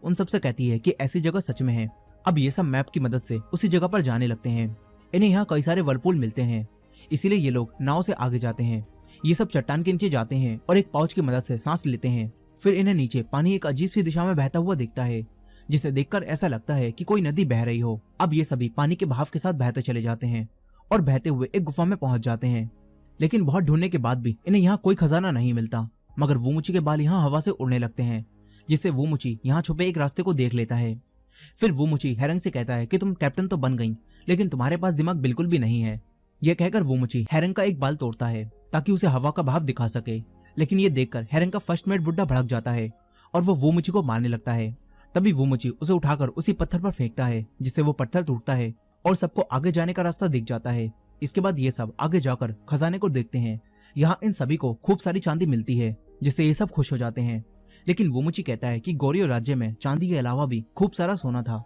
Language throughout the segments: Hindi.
उन सबसे कहती है कि ऐसी जगह सच में है। अब ये सब मैप की मदद से उसी जगह पर जाने लगते हैं। इन्हें यहाँ कई सारे वर्लपूल मिलते हैं, इसीलिए ये लोग नाव से आगे जाते हैं। ये सब चट्टान के नीचे जाते हैं और एक पाउच की मदद से सांस लेते हैं। फिर इन्हें नीचे पानी एक अजीब सी दिशा में बहता हुआ दिखता है, जिसे देखकर ऐसा लगता है कि कोई नदी बह रही हो। अब ये सभी पानी के बहाव के साथ बहते चले जाते हैं और बहते हुए एक गुफा में पहुंच जाते हैं। लेकिन बहुत ढूंढने के बाद भी इन्हें यहाँ कोई खजाना नहीं मिलता, मगर वूमुची के बाल यहाँ हवा से उड़ने लगते हैं, जिससे वूमुची यहाँ छुपे एक रास्ते को देख लेता है। फिर वूमुची हेरंग से कहता है कि तुम कैप्टन तो बन गई, लेकिन तुम्हारे पास दिमाग बिल्कुल भी नहीं है। यह कहकर वूमुची हेरंग का एक बाल तोड़ता है ताकि उसे हवा का भाव दिखा सके। लेकिन ये देखकर हेरंग का फर्स्ट मेट बुड्ढा भड़क जाता है और वो वूमुची को मारने लगता है। तभी वूमुची उसे उठाकर उसी पत्थर पर फेंकता है, जिससे वो पत्थर टूटता है और सबको आगे जाने का रास्ता दिख जाता है। इसके बाद ये सब आगे जाकर खजाने को देखते हैं। यहाँ इन सभी को खूब सारी चांदी मिलती है, जिससे ये सब खुश हो जाते हैं। लेकिन वूमुची कहता है कि गोरियो राज्य में चांदी के अलावा भी खूब सारा सोना था।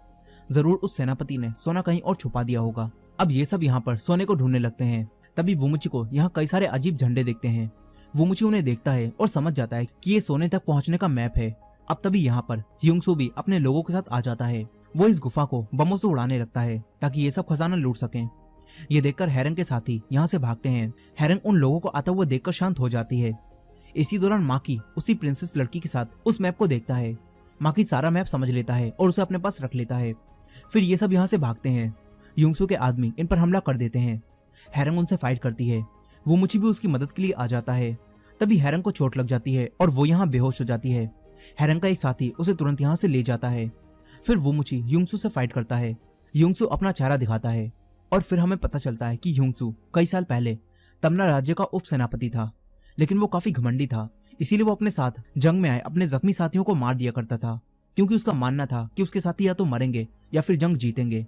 जरूर उस सेनापति ने सोना कहीं और छुपा दिया होगा। अब ये सब यहाँ पर सोने को ढूंढने लगते हैं। तभी वूमुची को यहाँ कई सारे अजीब झंडे दिखते हैं। वूमुची उन्हें देखता है और समझ जाता है कि ये सोने तक पहुंचने का मैप है। अब तभी यहाँ पर ह्यूंगसू भी अपने लोगों के साथ आ जाता है। वो इस गुफा को बमों से उड़ाने लगता है ताकि ये सब खजाना लूट सकें। ये देखकर हेरंग के साथी यहाँ से भागते हैं। हेरंग उन लोगों को आता हुआ देखकर शांत हो जाती है। इसी दौरान माकी उसी प्रिंसेस लड़की के साथ उस मैप को देखता है। माकी सारा मैप समझ लेता है और उसे अपने पास रख लेता है। फिर ये सब यहाँ से भागते हैं। ह्यूंगसू के आदमी इन पर हमला कर देते हैं। हेरंग उनसे फाइट करती है। वूमुची भी उसकी मदद के लिए आ जाता है। तभी हेरंग को चोट लग जाती है और वो यहाँ बेहोश हो जाती है। हेरंग का एक साथी उसे तुरंत यहाँ से ले जाता है। फिर वूमुची ह्यूंगसू से फाइट करता है। ह्यूंगसू अपना चेहरा दिखाता है और फिर हमें पता चलता है कि ह्यूंगसू कई साल पहले तमना राज्य का उप सेनापति था, लेकिन वो काफी घमंडी था। इसीलिए वो अपने साथ जंग में आए अपने जख्मी साथियों को मार दिया करता था, क्योंकि उसका मानना था कि उसके साथी या तो मरेंगे या फिर जंग जीतेंगे।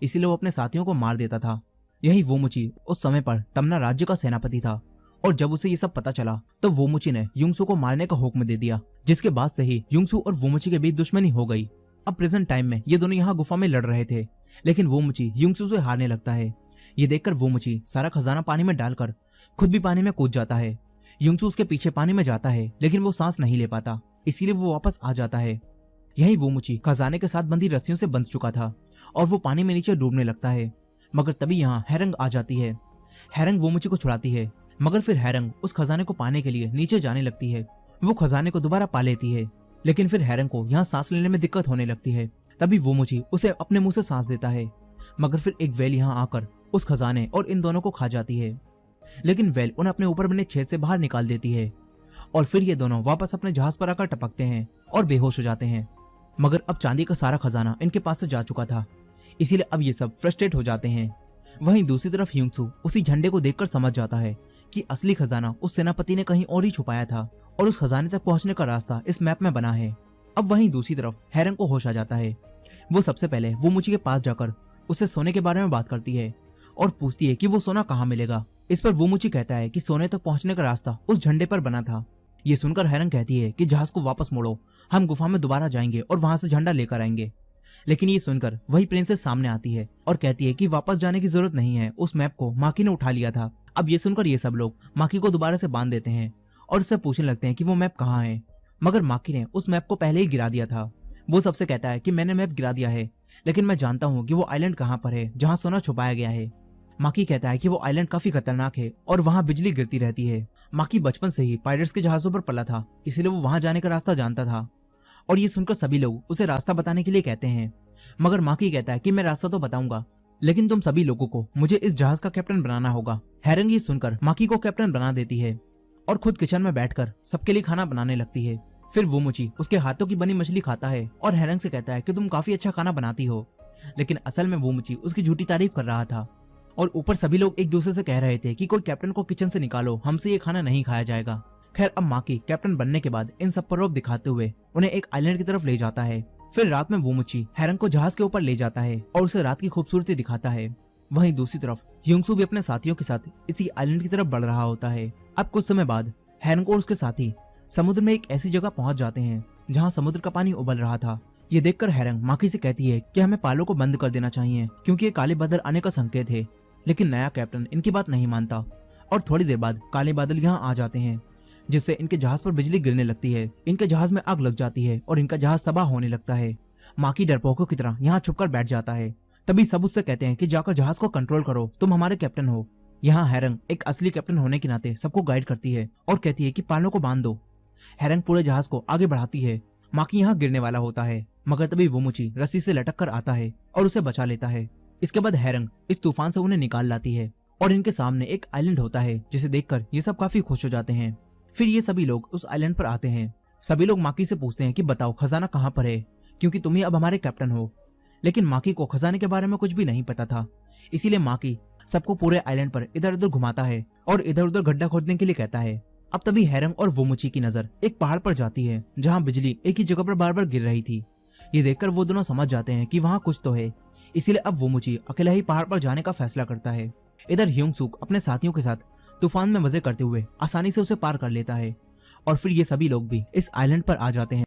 इसीलिए वो अपने साथियों को मार देता था। यही वूमुची उस समय पर तमना राज्य का सेनापति था और जब उसे ये सब पता चला तो वूमुची ने ह्यूंगसू को मारने का हुक्म दे दिया, जिसके बाद से ही ह्यूंगसू और वूमुची के बीच दुश्मनी हो गई। अब प्रेजेंट टाइम में ये दोनों यहाँ गुफा में लड़ रहे थे, लेकिन वूमुची ह्यूंगसू से हारने लगता है। ये देखकर वूमुची सारा खजाना पानी में डालकर खुद भी पानी में कूद जाता है। ह्यूंगसू उसके पीछे पानी में जाता है, लेकिन वो सांस नहीं ले पाता, इसीलिए वो वापस आ जाता है। यही वूमुची खजाने के साथ बंधी रस्सियों से बंध चुका था और वो पानी में नीचे डूबने लगता है। मगर तभी यहाँ हेरंग आ जाती है। हेरंग वूमुची को छुड़ाती है, मगर फिर हेरंग उस खजाने को पाने के लिए नीचे जाने लगती है। वो खजाने को दोबारा पा लेती है, लेकिन फिर हेरंग को यहाँ सांस लेने में दिक्कत होने लगती है। तभी वूमुची उसे अपने मुंह से सांस देता है, मगर फिर एक वेल यहाँ आकर उस खजाने और इन दोनों को खा जाती है। लेकिन वेल उन्हें अपने ऊपर बने छेद से बाहर निकाल देती है और फिर ये दोनों वापस अपने जहाज पर आकर टपकते हैं और बेहोश हो जाते हैं। मगर अब चांदी का सारा खजाना इनके पास से जा चुका था, इसीलिए अब ये सब फ्रस्ट्रेट हो जाते हैं। वहीं दूसरी तरफ ह्यूंगसू उसी झंडे को देखकर समझ जाता है कि असली खजाना उस सेनापति ने कहीं और ही छुपाया था और उस खजाने तक पहुंचने का रास्ता इस मैप में बना है। अब वहीं दूसरी तरफ हेरंग को होश आ जाता है। वो सबसे पहले वूमुची के पास जाकर उससे सोने के बारे में बात करती है और पूछती है कि वो सोना कहाँ मिलेगा। इस पर वूमुची कहता है कि सोने तक पहुंचने का रास्ता उस झंडे पर बना था। ये सुनकर हेरंग कहती है कि जहाज को वापस मोड़ो, हम गुफा में दोबारा जाएंगे और वहां से झंडा लेकर आएंगे। लेकिन ये सुनकर वही प्रिंसेस सामने आती है और कहती है कि वापस जाने की जरूरत नहीं है, उस मैप को माकी ने उठा लिया था। अब ये सुनकर ये सब लोग माकी को दोबारा से बांध देते हैं और उससे पूछने लगते हैं कि वो मैप कहाँ है। मगर माकी ने उस मैप को पहले ही गिरा दिया था। वो सबसे कहता है कि मैंने मैप गिरा दिया है, लेकिन मैं जानता हूँ कि वो आइलैंड कहाँ पर है जहाँ सोना छुपाया गया है। माकी कहता है कि वो आइलैंड काफी खतरनाक है और वहाँ बिजली गिरती रहती है। माकी बचपन से ही पायरेट्स के जहाजों पर पला था, इसलिए वो वहां जाने का रास्ता जानता था। और ये सुनकर सभी लोग उसे रास्ता बताने के लिए कहते हैं, मगर माकी कहता है कि मैं रास्ता तो बताऊंगा, लेकिन तुम सभी लोगों को मुझे इस जहाज का कैप्टन बनाना होगा। हेरंग ये सुनकर माकी को कैप्टन बना देती है और खुद किचन में बैठकर सबके लिए खाना बनाने लगती है। फिर वूमुची उसके हाथों की बनी मछली खाता है और हेरंग से कहता है कि तुम काफी अच्छा खाना बनाती हो, लेकिन असल में वूमुची उसकी झूठी तारीफ कर रहा था। और ऊपर सभी लोग एक दूसरे से कह रहे थे कि कोई कैप्टन को किचन से निकालो, हमसे ये खाना नहीं खाया जाएगा। खैर अब माकी कैप्टन बनने के बाद इन सब पर रोब दिखाते हुए उन्हें एक आइलैंड की तरफ ले जाता है। फिर रात में वूमुची हेरंग को जहाज के ऊपर ले जाता है और उसे रात की खूबसूरती दिखाता है। वहीं दूसरी तरफ ह्यूंगसू भी अपने साथियों के साथ इसी आइलैंड की तरफ बढ़ रहा होता है। अब कुछ समय बाद हेरंग और उसके साथी समुद्र में एक ऐसी जगह पहुंच जाते हैं जहां समुद्र का पानी उबल रहा था। ये देखकर हेरंग माकी से कहती है कि हमें पालों को बंद कर देना चाहिए, क्योंकि ये काले बादल आने का संकेत है। लेकिन नया कैप्टन इनकी बात नहीं मानता और थोड़ी देर बाद काले बादल यहाँ आ जाते हैं। जिससे इनके जहाज पर बिजली गिरने लगती है। इनके जहाज में आग लग जाती है और इनका जहाज तबाह होने लगता है। माकी डरपोकों की तरह यहाँ छुपकर बैठ जाता है। तभी सब उससे कहते हैं कि जाकर जहाज को कंट्रोल करो, तुम हमारे कैप्टन हो। यहाँ हैरंग एक असली कैप्टन होने के नाते सबको गाइड करती है और कहती है कि पालों को बांध दो। हैरंग पूरे जहाज को आगे बढ़ाती है। माकी यहाँ गिरने वाला होता है, मगर तभी वोमुची रस्सी से लटक कर आता है और उसे बचा लेता है। इसके बाद हैरंग इस तूफान से उन्हें निकाल लाती है और इनके सामने एक आइलैंड होता है, जिसे देखकर ये सब काफी खुश हो जाते हैं। फिर ये सभी लोग उस आइलैंड पर आते हैं। सभी लोग माकी से पूछते हैं कि बताओ खजाना कहाँ पर है, क्योंकि तुम ही अब हमारे कैप्टन हो। लेकिन माकी को खजाने के बारे में कुछ भी नहीं पता था, इसीलिए माकी सबको पूरे आइलैंड पर इधर उधर घुमाता है और इधर उधर गड्ढा खोदने के लिए कहता है। अब तभी हैरंग और वोमुची की नजर एक पहाड़ पर जाती है, जहाँ बिजली एक ही जगह पर बार बार गिर रही थी। ये देखकर वो दोनों समझ जाते हैं कि वहाँ कुछ तो है, इसीलिए अब वोमुची अकेला ही पहाड़ पर जाने का फैसला करता है। इधर ह्योंग सूक अपने साथियों के साथ तूफान में मजे करते हुए आसानी से उसे पार कर लेता है और फिर ये सभी लोग भी इस आइलैंड पर आ जाते हैं।